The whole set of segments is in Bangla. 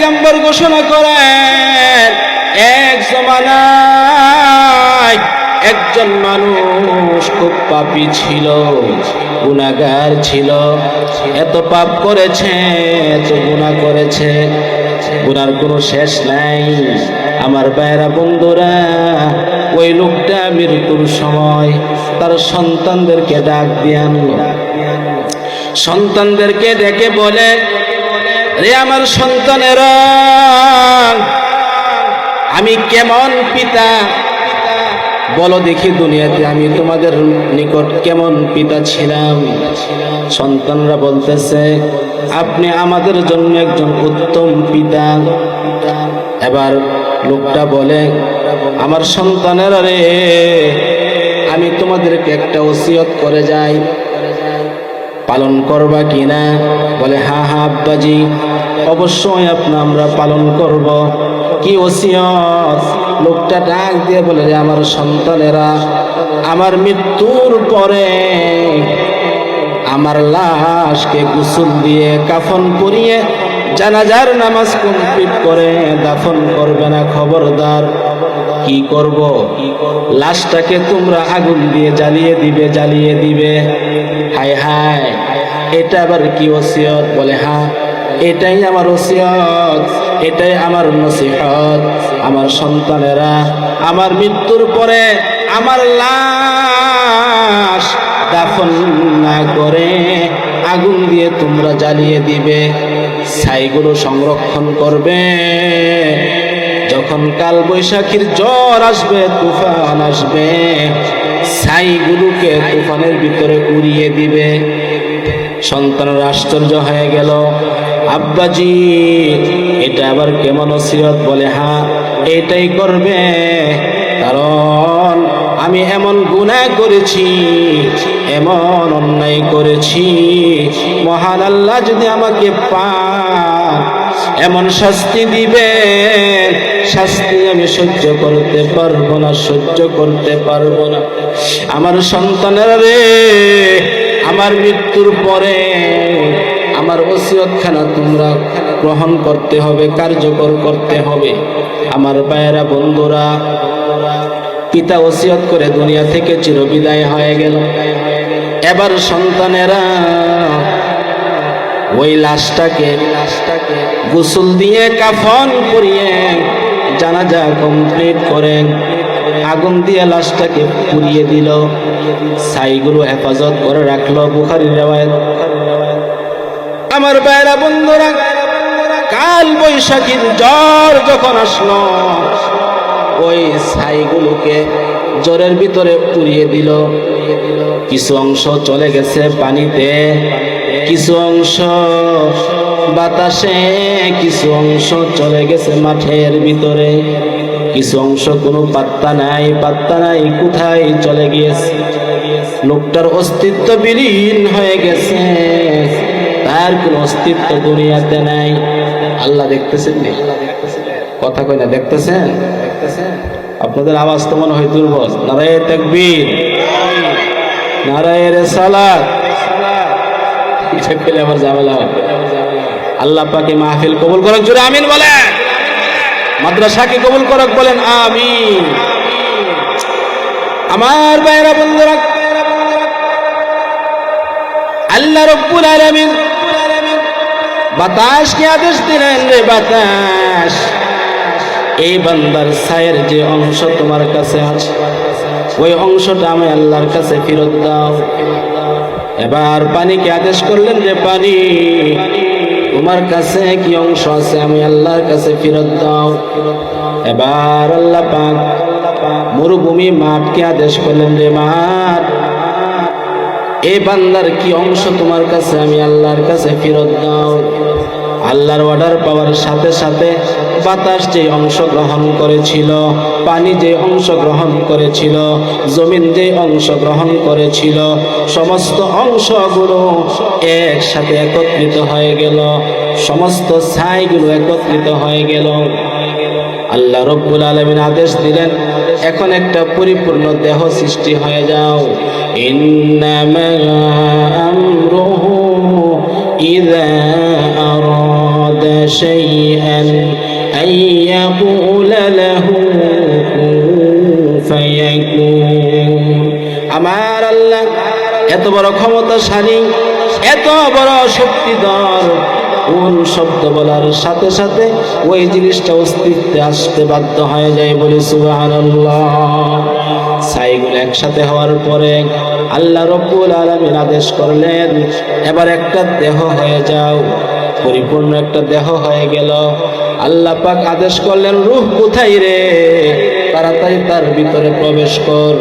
পয়গম্বর ঘোষণা করেন, এক জমানায় একজন মানুষ খুব পাপী ছিল, গুনাহগার ছিল, এত পাপ করেছে, এত গুনাহ করেছে, গুনার কোনো শেষ নাই। আমার ভাইরা বন্ধুরা, ওই লোকটা মৃত্যুর সময় তার সন্তানদেরকে ডাক দিয়ে আনলো। সন্তানদেরকে ডেকে বলে, রে আমার সন্তানেরা, আমি কেমন পিতা বলো দেখি, দুনিয়াতে আমি তোমাদের নিকট কেমন পিতা ছিলাম? সন্তানরা বলতেছে, আপনি আমাদের জন্য একজন উত্তম পিতা। এবার লোকটা বলে, আমার সন্তানেরা রে, আমি তোমাদেরকে একটা ওসিয়ত করে যাই, পালন করবা কিনা? বলে, হ্যাঁ হ্যাঁ আব্বাজি, অবশ্যই আমরা পালন করব। কি ওসিয়ত? লোকটা ডাক দিয়ে বলে, যে আমার সন্তানেরা, আমার মৃত্যুর পরে আমার লাশকে গোসল দিয়ে কাফন পরিয়ে জানাজার নামাজ কমপ্লিট করে দাফন করবে না, খবরদার। কি করব? লাশটাকে তোমরা আগুন দিয়ে জ্বালিয়ে দিবে, জ্বালিয়ে দিবে। হায় হায়, এটা আবার কি ওসিয়ত? বলে, হ্যাঁ এটাই আমার ওসিয়ত, এটাই আমার নসিহত। আমার সন্তানেরা, আমার মৃত্যুর পরে আমার লাশ দাফন না করে আগুন দিয়ে তোমরা জ্বালিয়ে দিবে, ছাইগুলো সংরক্ষণ করবে। যখন কাল বৈশাখীর ঝড় আসবে, তুফান আসবে, ছাইগুলোকে তুফানের ভিতরে উড়িয়ে দিবে। সন্তানরা আশ্চর্য হয়ে গেল, আব্বাজি এটা আবার কেমন ওসিয়ত? বলে, হ্যাঁ এটাই করবে, কারণ আমি এমন গুনাহ করেছি, এমন অন্যায় করেছি, মহান আল্লাহ যদি আমাকে পান, এমন শাস্তি দিবে, শাস্তি আমি সহ্য করতে পারবো না, সহ্য করতে পারবো না। আমার সন্তানেরা রে, আমার মৃত্যুর পরে আমার ওসিয়তখানা তোমরা গ্রহণ করতে হবে, কার্যকর করতে হবে। আমার ভাইয়েরা বন্ধুরা, পিতা ওসিয়ত করে দুনিয়া থেকে চিরবিদায় হয়ে গেল। এবার সন্তানেরা ওই লাশটাকে গোসল দিয়ে কাফন পরিয়ে জানাজা কমপ্লিট করে আগুন দিয়ে লাশটাকে পুড়িয়ে দিল, ছাইগুলো হেফাজত করে রাখলো। বুখারীর riwayat। আমার ভাইরা বন্ধুরা, কাল বৈশাখীর ঝড় যখন আসলো, ওই ছাইগুলোকে জ্বরের ভিতরে পুড়িয়ে দিল। কিছু অংশ চলে গেছে পানিতে, কিছু অংশ বাতাসে, কিছু অংশ চলে গেছে মাঠের ভিতরে, কিছু অংশ কোনো পাত্তা নাই, পাত্তা নাই, কোথায় চলে গিয়েছে। লোকটার অস্তিত্ব বিলীন হয়ে গেছে, তার কোনো অস্তিত্ব দুনিয়াতে নাই। আল্লাহ দেখতেছেন, কথা কই না, দেখতেছেন? আপনাদের আওয়াজ তো মনে হয় দুর্বল। নারায়ে তাকবীর, নারায়ে রিসালাত। এটা পেলে আমার ঝামেলা হবে। আল্লাহ পাকে মাহফিল কবুল করুক, জোরে আমিন বলেন। মাদ্রাসাকে কবুল করুক, বলেন আমিন। আমার ভাইরা বন্ধুরা, আল্লাহ রাব্বুল আলামিন বাতাসকে আদেশ দিলেন, রে বাতাস, এই বান্দার ছায়ের যে অংশ তোমার কাছে আছে, ওই অংশটা আমি আল্লাহর কাছে ফেরত দাও। এবার পানিকে আদেশ করলেন, যে পানি, তোমার কাছে কি অংশ আছে আমি আল্লাহর কাছে ফেরত দাও। এবার আল্লাহ পাক মরুভূমি মাঠকে আদেশ করলেন, যে মাঠ, এই বান্দার কি অংশ তোমার কাছে আমি আল্লাহর কাছে ফেরত দাও। আল্লাহর অর্ডার পাওয়ার সাথে সাথে বাতাস যে অংশ গ্রহণ করেছিল, পানি যে অংশ গ্রহণ করেছিল, জমিন যে অংশ গ্রহণ করেছিল, সমস্ত অংশগুলো একসাথে একত্রিত হয়ে গেল, সমস্ত ছাইগুলো একত্রিত হয়ে গেল। আল্লাহ রব্বুল আলামিন আদেশ দিলেন, এখন একটা পরিপূর্ণ দেহ সৃষ্টি হয়ে যাও। ইন্নামা আমরুহু إذا أراد شيئا أن يقول له كن فيكون আমার আল্লাহ এত বড় ক্ষমতাশালী, এত বড় শক্তিধর, কোন শব্দ বলার সাথে সাথে ওই জিনিসটা অস্তিত্বে আসতে বাধ্য হয়ে যায়, বলে সুবহানাল্লাহ। ছাইগুলো একসাথে হওয়ার পরে আল্লাহ রাব্বুল আলামিন আদেশ করলেন, এবার একটা দেহ হয়ে যাও। পরিপূর্ণ একটা দেহ হয়ে গেল। আল্লাহ পাক আদেশ করলেন, রূহ কোথায় রে? তাড়াতাড়ি তার ভিতরে প্রবেশ কর।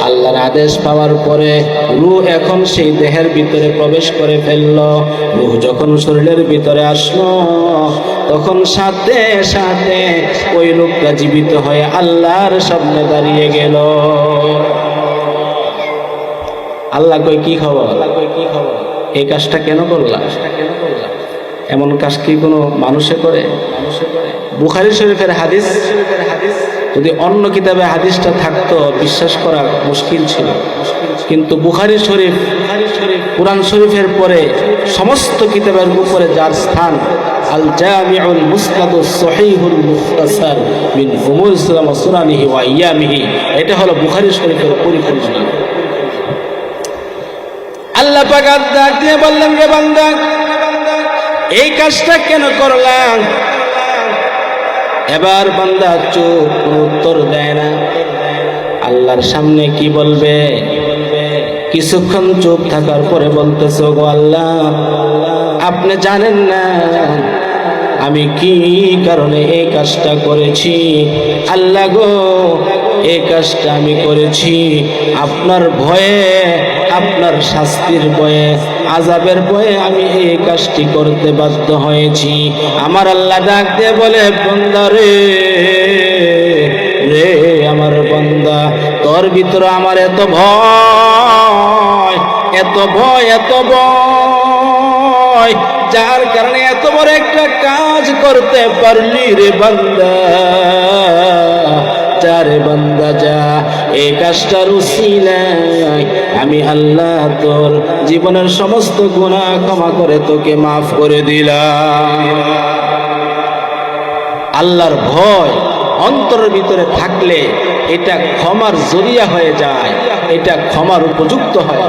আল্লাহর আদেশ পাওয়ার পরে রূহ এখন সেই দেহের ভিতরে প্রবেশ করে ফেলল। রূহ যখন শরীরের ভিতরে আসলো, তখন সাথে সাথে ওই লোকটা জীবিত হয়ে আল্লাহর সামনে দাঁড়িয়ে গেল। আল্লাহ কই কি খবর? এই কাজটা কেন করলাম? এমন কাজ কি কোনো মানুষে করে? বুখারী শরীফের হাদিস, যদি অন্য কিতাবে হাদিসটা থাকতো বিশ্বাস করা মুশকিল ছিল, কিন্তু বুখারী শরীফ কুরআন শরীফের পরে সমস্ত কিতাবের উপরে যার স্থান, আল জামিউল মুসনাদুস সহিহুল মুখতাসার মিন উমুর ইসলাম ওয়া সুনানিহি ওয়া আইয়ামিহি, এটা হলো বুখারী শরীফের পরিপূর্ণ। আল্লাহ পাক ডাক দিয়ে বললেন, রে বান্দা, এই কাজটা কেন করলাম? এবার বান্দা চুপ, কোনো উত্তর দেয় না। আল্লাহর সামনে কি বলবে? কিছুক্ষণ চুপ থাকার পরে বলতেছে, গো আল্লাহ, আপনি জানেন না আমি কি কারণে এই কাজটা করেছি। আল্লাহ গো, এই কাজটা আমি করেছি আপনার ভয়ে, আপনার শাস্তির ভয়ে, আযাবের ভয়ে আমি এই কাজটি করতে বাধ্য হয়েছি। আমার আল্লাহ ডাক দিয়ে বলে, বান্দা রে রে আমার বান্দা, তোর ভিতরে আমার এত ভয়, এত ভয়, এত ভয়, যার কারণে এত বড় একটা কাজ করতে পারলি রে বান্দা। যা রে বান্দা যা, এই কাজটার উসিলায় আমি আল্লাহ তোর জীবনের সমস্ত গুনাহ ক্ষমা করে তোকে মাফ করে দিলাম। আল্লাহর ভয় অন্তরের ভিতরে থাকলে এটা ক্ষমার জরিয়া হয়ে যায়, এটা ক্ষমার উপযুক্ত হয়।